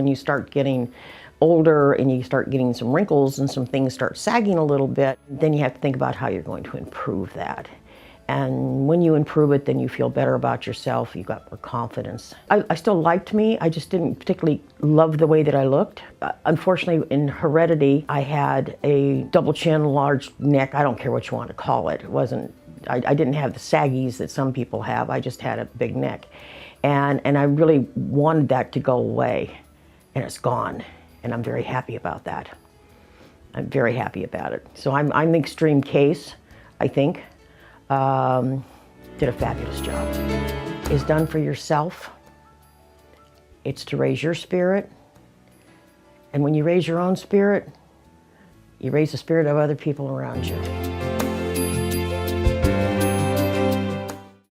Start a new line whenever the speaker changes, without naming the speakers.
when you start getting older and you start getting some wrinkles and some things start sagging a little bit, then you have to think about how you're going to improve that. And when you improve it, then you feel better about yourself, you've got more confidence. I still liked me, I just didn't particularly love the way that I looked. Unfortunately, in heredity, I had a double chin, large neck, I don't care what you want to call it. It wasn't, I didn't have the saggies that some people have, I just had a big neck. And I really wanted that to go away, and it's gone. And I'm very happy about that. I'm very happy about it. So I'm the extreme case, I think. Did a fabulous job. It's done for yourself. It's to raise your spirit. And when you raise your own spirit, you raise the spirit of other people around you.